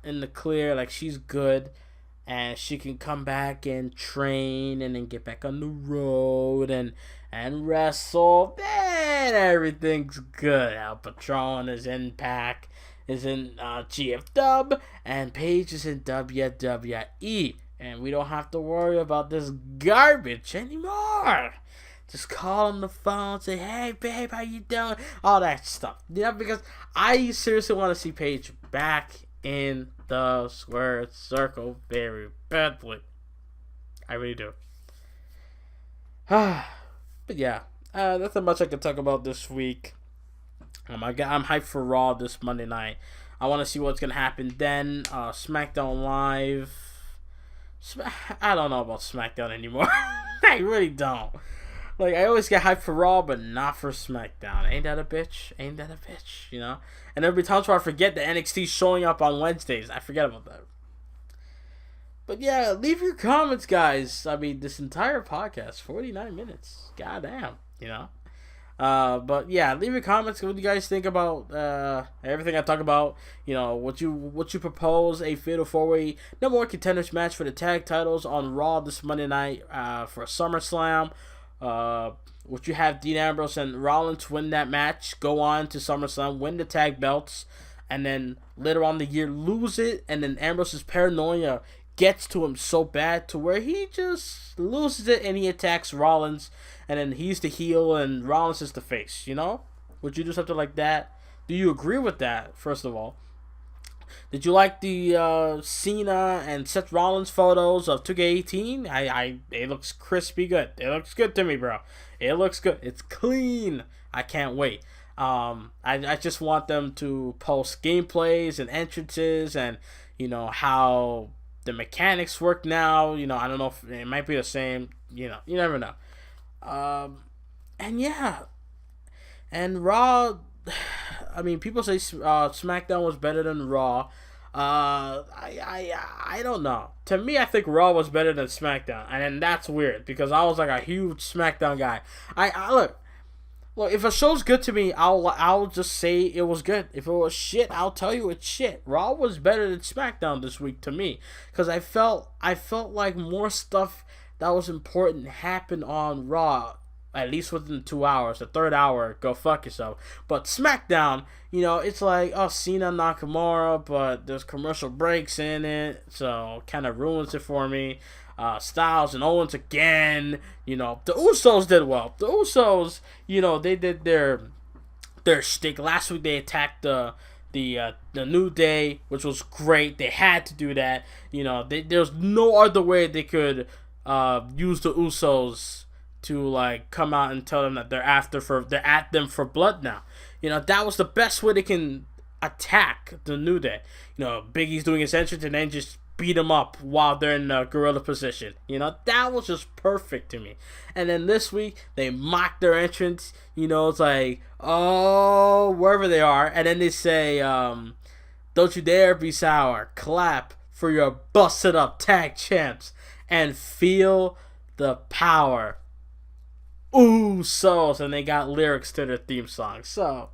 in the clear, like she's good, and she can come back and train and then get back on the road and wrestle, then everything's good. Al Patron is in Impact, is in GFW, and Paige is in WWE. And we don't have to worry about this garbage anymore. Just call on the phone, say, hey, babe, how you doing? All that stuff. You know, because I seriously want to see Paige back in the square circle very badly. I really do. But yeah, nothing much I can talk about this week. I'm hyped for Raw this Monday night. I want to see what's going to happen then. SmackDown Live. I don't know about SmackDown anymore. I really don't. Like, I always get hyped for Raw, but not for SmackDown. Ain't that a bitch? You know? And there'll be times where I forget that NXT's showing up on Wednesdays. I forget about that. But yeah, leave your comments, guys. I mean, this entire podcast, 49 minutes. Goddamn, you know? But yeah, leave your comments. What do you guys think about everything I talk about? You know, what you propose a fatal 4-way number one contenders match for the tag titles on Raw this Monday night for SummerSlam. Would you have Dean Ambrose and Rollins win that match, go on to SummerSlam, win the tag belts, and then later on in the year lose it, and then Ambrose's paranoia gets to him so bad to where he just loses it and he attacks Rollins, and then he's the heel and Rollins is the face, you know? Would you do something like that? Do you agree with that, first of all? Did you like the Cena and Seth Rollins photos of 2K18? It looks crispy good. It looks good to me, bro. It looks good. It's clean. I can't wait. I just want them to post gameplays and entrances and, you know, how the mechanics work now. You know, I don't know if it might be the same. You know, you never know. And yeah. And Raw, I mean, people say SmackDown was better than Raw. I don't know. To me, I think Raw was better than SmackDown, and that's weird because I was like a huge SmackDown guy. I look, if a show's good to me, I'll just say it was good. If it was shit, I'll tell you it's shit. Raw was better than SmackDown this week to me because I felt like more stuff that was important happened on Raw. At least within 2 hours. The third hour, go fuck yourself. But SmackDown, you know, it's like, oh, Cena, Nakamura, but there's commercial breaks in it, so kind of ruins it for me. Styles and Owens again. You know, the Usos did well. The Usos, you know, they did their shtick. Last week they attacked the New Day, which was great. They had to do that. You know, there's no other way they could use the Usos to like come out and tell them that they're at them for blood now. You know, that was the best way they can attack the New Day. You know, Big E's doing his entrance and then just beat him up while they're in the gorilla position. You know, that was just perfect to me. And then this week they mock their entrance. You know, it's like, oh, wherever they are, and then they say, don't you dare be sour. Clap for your busted up tag champs and feel the power. Usos, and they got lyrics to their theme song. So,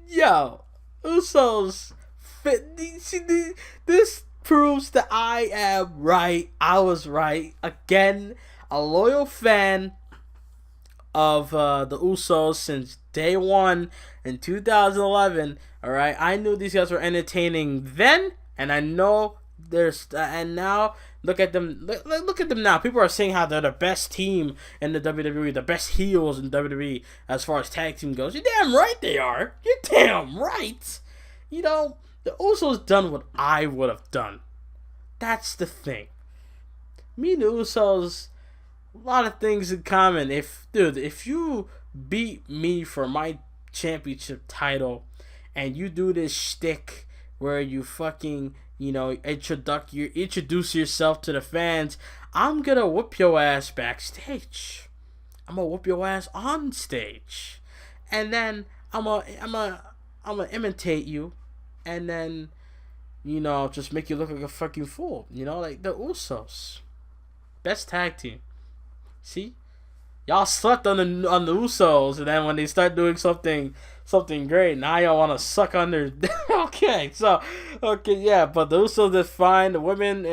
yo, Usos fit. See, this proves that I am right. I was right again. A loyal fan of the Usos since day one in 2011. All right, I knew these guys were entertaining then, and I know there's and now. Look at them. Look at them now. People are saying how they're the best team in the WWE, the best heels in WWE as far as tag team goes. You're damn right they are. You're damn right. You know, the Usos done what I would have done. That's the thing. Me and the Usos, a lot of things in common. If you beat me for my championship title, and you do this shtick where you fucking, you know, introduce yourself to the fans, I'm gonna whoop your ass backstage. I'm gonna whoop your ass on stage, and then I'm gonna imitate you, and then, you know, just make you look like a fucking fool. You know, like the Usos, best tag team. See, y'all slept on the Usos, and then when they start doing something great, now y'all want to suck on their. Okay, yeah, but the Usos did fine. The women,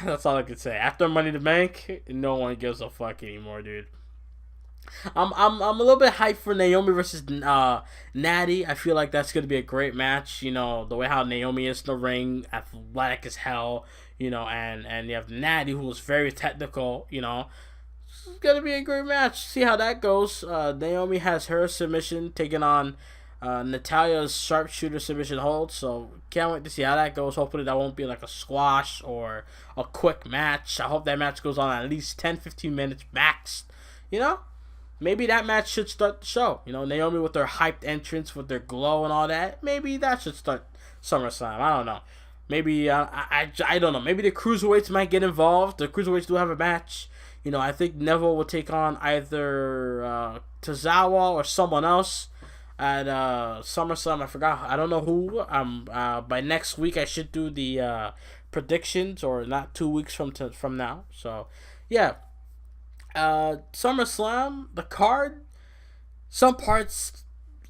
that's all I could say. After Money in the Bank, no one gives a fuck anymore, dude. I'm a little bit hyped for Naomi versus Natty. I feel like that's gonna be a great match. You know, the way how Naomi is in the ring, athletic as hell. You know, and you have Natty, who is very technical. You know, it's gonna be a great match. See how that goes. Naomi has her submission taking on Natalia's sharpshooter submission hold. So can't wait to see how that goes. Hopefully that won't be like a squash or a quick match. I hope that match goes on at least 10-15 minutes max. You know, maybe that match should start the show. You know, Naomi with their hyped entrance, with their glow and all that. Maybe that should start SummerSlam. I don't know. Maybe I don't know. Maybe the cruiserweights might get involved. The cruiserweights do have a match. You know, I think Neville will take on either Tozawa or someone else at SummerSlam. I forgot. I don't know who. By next week I should do the predictions, or not 2 weeks from now. So yeah. SummerSlam, the card, some parts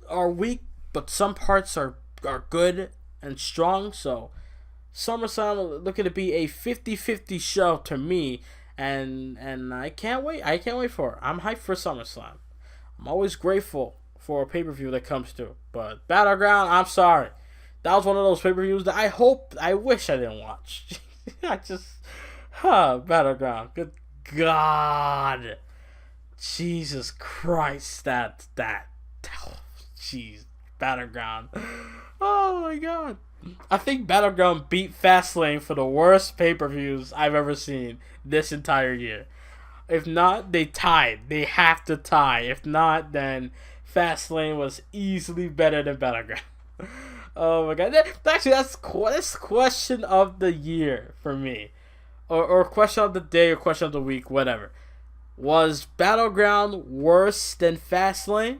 are weak, but some parts are good and strong. So SummerSlam looking to be a 50-50 show to me, and I can't wait. I can't wait for it. I'm hyped for SummerSlam. I'm always grateful for a pay-per-view that comes through. But Battleground, I'm sorry. That was one of those pay-per-views that I wish I didn't watch. Battleground. Good God. Jesus Christ. Jeez. Battleground. Oh my God. I think Battleground beat Fastlane for the worst pay-per-views I've ever seen this entire year. If not, they tied. They have to tie. If not, then Fastlane was easily better than Battleground. Oh my God. Actually, that's question of the year for me. Or question of the day or question of the week, whatever. Was Battleground worse than Fastlane?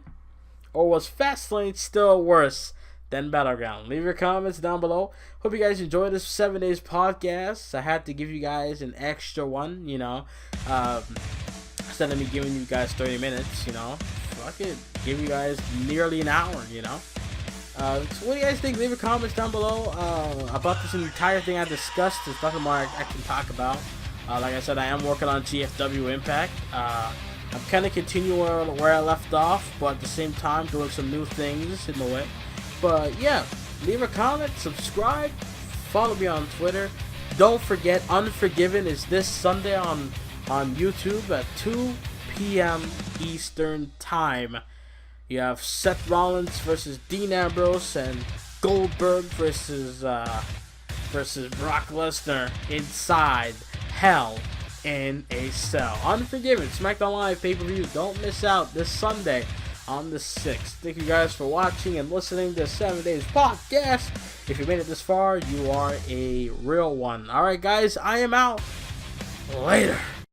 Or was Fastlane still worse than Battleground? Leave your comments down below. Hope you guys enjoyed this 7 days podcast. I had to give you guys an extra one, instead of me giving you guys 30 minutes, fuck it, give you guys nearly an hour, So what do you guys think? Leave your comments down below about this entire thing I discussed. There's nothing more I can talk about. Like I said, I am working on GFW Impact. I'm kind of continuing where I left off, but at the same time doing some new things in the way. But yeah, leave a comment, subscribe, follow me on Twitter. Don't forget, Unforgiven is this Sunday on YouTube at 2 p.m. Eastern Time. You have Seth Rollins versus Dean Ambrose and Goldberg versus Brock Lesnar inside Hell in a Cell. Unforgiven, SmackDown Live pay-per-view. Don't miss out this Sunday on the 6th. Thank you guys for watching and listening to 7 Days Podcast. If you made it this far, you are a real one. Alright guys, I am out. Later.